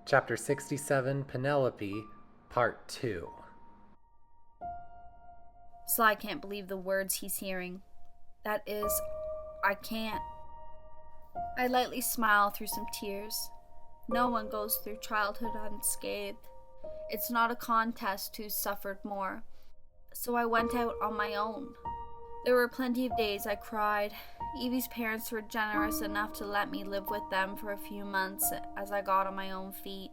Chapter 67, Penelope, Part 2. Sly can't believe the words he's hearing. That is, I can't. I lightly smile through some tears. No one goes through childhood unscathed. It's not a contest who suffered more. So I went out on my own. There were plenty of days I cried. Evie's parents were generous enough to let me live with them for a few months as I got on my own feet.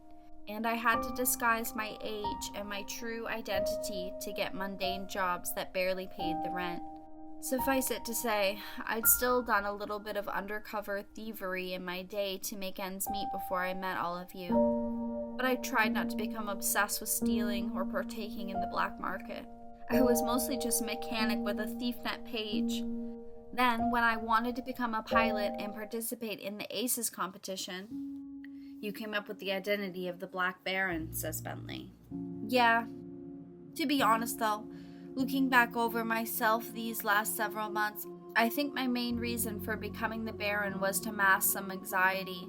And I had to disguise my age and my true identity to get mundane jobs that barely paid the rent. Suffice it to say, I'd still done a little bit of undercover thievery in my day to make ends meet before I met all of you. But I tried not to become obsessed with stealing or partaking in the black market. I was mostly just a mechanic with a ThiefNet page. Then, when I wanted to become a pilot and participate in the ACES competition, you came up with the identity of the Black Baron, says Bentley. Yeah. To be honest though, looking back over myself these last several months, I think my main reason for becoming the Baron was to mask some anxiety.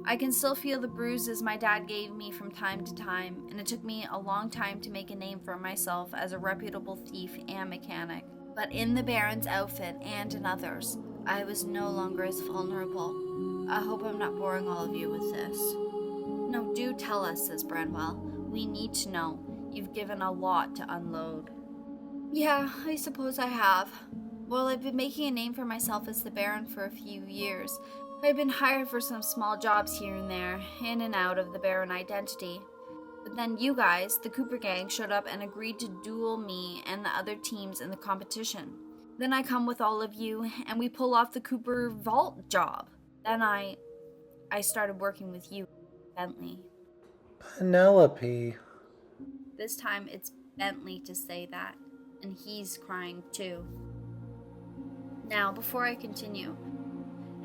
I can still feel the bruises my dad gave me from time to time, and it took me a long time to make a name for myself as a reputable thief and mechanic. But in the Baron's outfit and in others, I was no longer as vulnerable. I hope I'm not boring all of you with this. No, do tell us, says Branwell. We need to know. You've given a lot to unload. Yeah, I suppose I have. Well, I've been making a name for myself as the Baron for a few years. I've been hired for some small jobs here and there, in and out of the Baron identity. But then you guys, the Cooper gang, showed up and agreed to duel me and the other teams in the competition. Then I come with all of you, and we pull off the Cooper vault job. Then I started working with you, Bentley. Penelope. This time it's Bentley to say that, and he's crying too. Now, before I continue,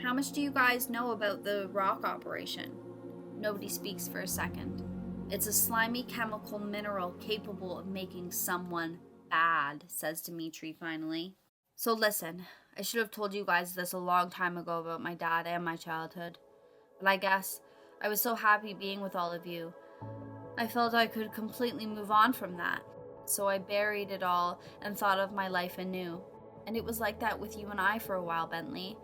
how much do you guys know about the rock operation? Nobody speaks for a second. It's a slimy chemical mineral capable of making someone bad, says Dimitri finally. So listen, I should have told you guys this a long time ago about my dad and my childhood. But I guess I was so happy being with all of you. I felt I could completely move on from that. So I buried it all and thought of my life anew. And it was like that with you and I for a while, Bentley.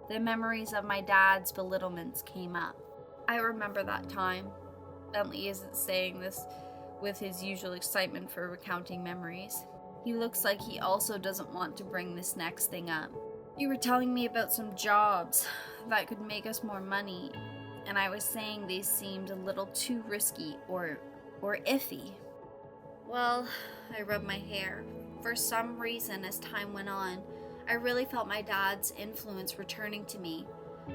The memories of my dad's belittlements came up. I remember that time. Bentley isn't saying this with his usual excitement for recounting memories. He looks like he also doesn't want to bring this next thing up. You were telling me about some jobs that could make us more money, and I was saying they seemed a little too risky or iffy. Well, I rubbed my hair. For some reason, as time went on, I really felt my dad's influence returning to me,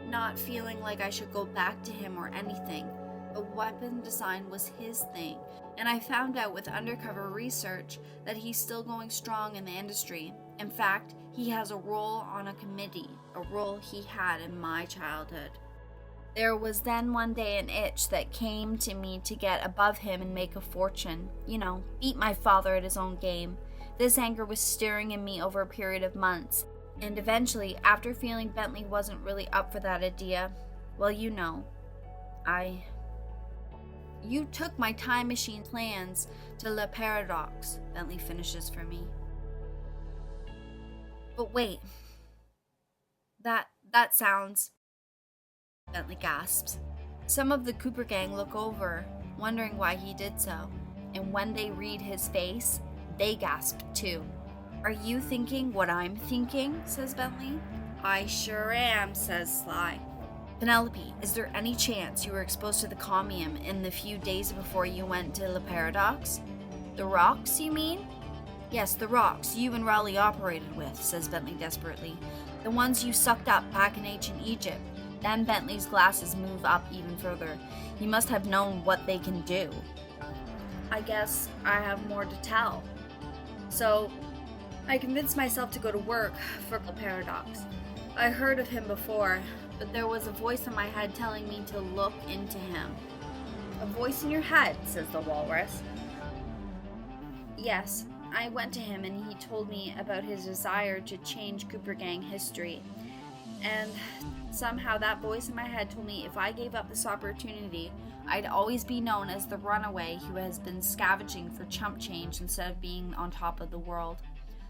not feeling like I should go back to him or anything. But weapon design was his thing, and I found out with undercover research that he's still going strong in the industry. In fact, he has a role on a committee, a role he had in my childhood. There was then one day an itch that came to me to get above him and make a fortune. Beat my father at his own game. This anger was stirring in me over a period of months, and eventually, after feeling Bentley wasn't really up for that idea, well, You took my time machine plans to Le Paradox, Bentley finishes for me. But wait. That sounds... Bentley gasps. Some of the Cooper gang look over, wondering why he did so. And when they read his face, they gasp too. Are you thinking what I'm thinking? Says Bentley. I sure am, says Sly. Penelope, is there any chance you were exposed to the commium in the few days before you went to Le Paradox? The rocks, you mean? Yes, the rocks you and Raleigh operated with, says Bentley desperately. The ones you sucked up back in ancient Egypt. Then Bentley's glasses move up even further. He must have known what they can do. I guess I have more to tell. So, I convinced myself to go to work for Le Paradox. I heard of him before, but there was a voice in my head telling me to look into him. A voice in your head, says the walrus. Yes, I went to him and he told me about his desire to change Cooper Gang history. And somehow that voice in my head told me if I gave up this opportunity, I'd always be known as the runaway who has been scavenging for chump change instead of being on top of the world.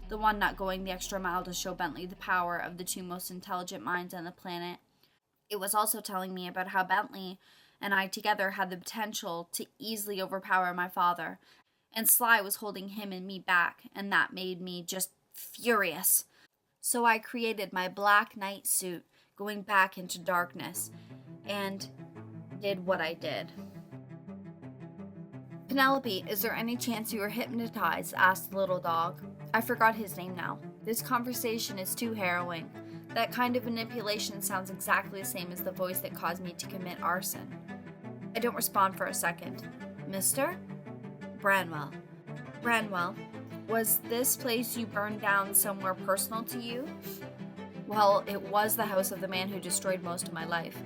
The one not going the extra mile to show Bentley the power of the two most intelligent minds on the planet. It was also telling me about how Bentley and I together had the potential to easily overpower my father, and Sly was holding him and me back, and that made me just furious. So I created my black night suit, going back into darkness, and did what I did. Penelope, is there any chance you were hypnotized? Asked the little dog. I forgot his name now. This conversation is too harrowing. That kind of manipulation sounds exactly the same as the voice that caused me to commit arson. I don't respond for a second. Mister? Branwell. Branwell, was this place you burned down somewhere personal to you? Well, it was the house of the man who destroyed most of my life.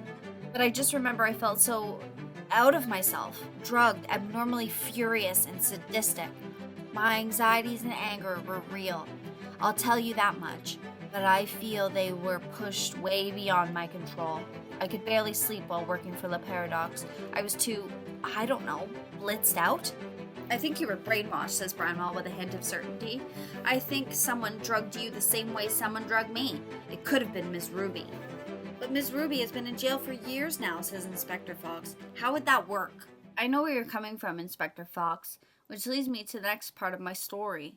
But I just remember I felt so out of myself, drugged, abnormally furious, and sadistic. My anxieties and anger were real. I'll tell you that much. But I feel they were pushed way beyond my control. I could barely sleep while working for the Paradox. I was too, blitzed out? I think you were brainwashed, says Branwell with a hint of certainty. I think someone drugged you the same way someone drugged me. It could have been Miss Ruby. But Miss Ruby has been in jail for years now, says Inspector Fox. How would that work? I know where you're coming from, Inspector Fox, which leads me to the next part of my story.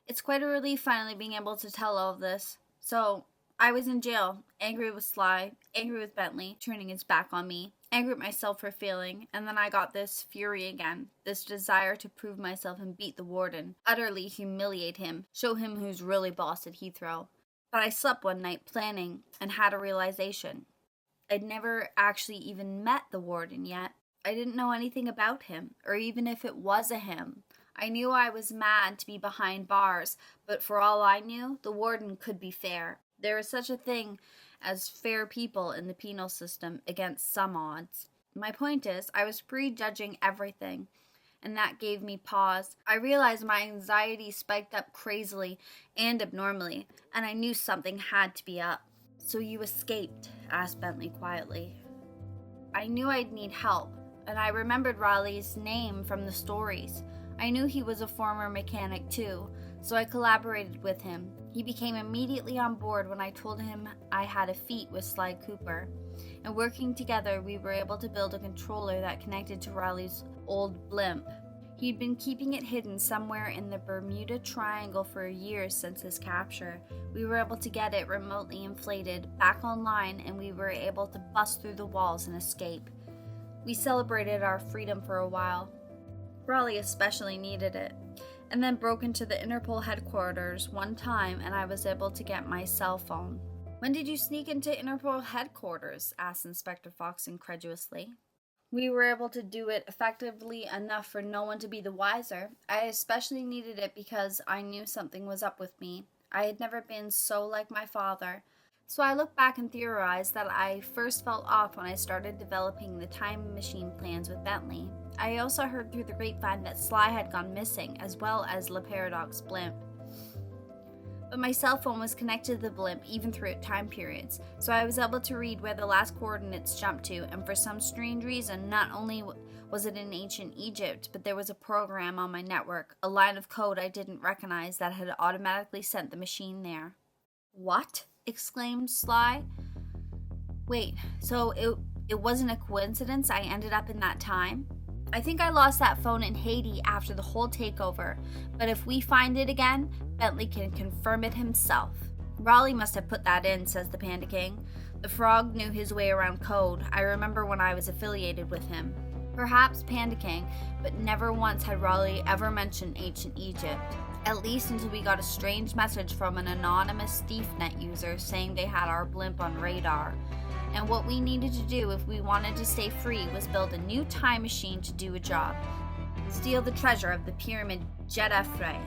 It's quite a relief finally being able to tell all of this. So, I was in jail, angry with Sly, angry with Bentley, turning his back on me, angry at myself for failing, and then I got this fury again, this desire to prove myself and beat the warden, utterly humiliate him, show him who's really boss at Heathrow. But I slept one night planning and had a realization. I'd never actually even met the warden yet. I didn't know anything about him, or even if it was a him. I knew I was mad to be behind bars, but for all I knew, the warden could be fair. There is such a thing as fair people in the penal system against some odds. My point is, I was prejudging everything, and that gave me pause. I realized my anxiety spiked up crazily and abnormally, and I knew something had to be up. So you escaped? Asked Bentley quietly. I knew I'd need help, and I remembered Raleigh's name from the stories. I knew he was a former mechanic too, so I collaborated with him. He became immediately on board when I told him I had a feat with Sly Cooper. And working together, we were able to build a controller that connected to Raleigh's old blimp. He'd been keeping it hidden somewhere in the Bermuda Triangle for years since his capture. We were able to get it remotely inflated, back online, and we were able to bust through the walls and escape. We celebrated our freedom for a while. Raleigh especially needed it, and then broke into the Interpol headquarters one time and I was able to get my cell phone. When did you sneak into Interpol headquarters? Asked Inspector Fox incredulously. We were able to do it effectively enough for no one to be the wiser. I especially needed it because I knew something was up with me. I had never been so like my father. So I look back and theorize that I first felt off when I started developing the time machine plans with Bentley. I also heard through the grapevine that Sly had gone missing, as well as Le Paradox blimp. But my cell phone was connected to the blimp even through time periods, so I was able to read where the last coordinates jumped to, and for some strange reason, not only was it in ancient Egypt, but there was a program on my network, a line of code I didn't recognize that had automatically sent the machine there. What? Exclaimed Sly. Wait, so it wasn't a coincidence I ended up in that time? I think I lost that phone in Haiti after the whole takeover, but if we find it again, Bentley can confirm it himself. Raleigh must have put that in, says the Panda King. The frog knew his way around code. I remember when I was affiliated with him. Perhaps Panda King, but never once had Raleigh ever mentioned ancient Egypt. At least until we got a strange message from an anonymous ThiefNet user saying they had our blimp on radar. And what we needed to do if we wanted to stay free was build a new time machine to do a job. Steal the treasure of the pyramid Jet Effray.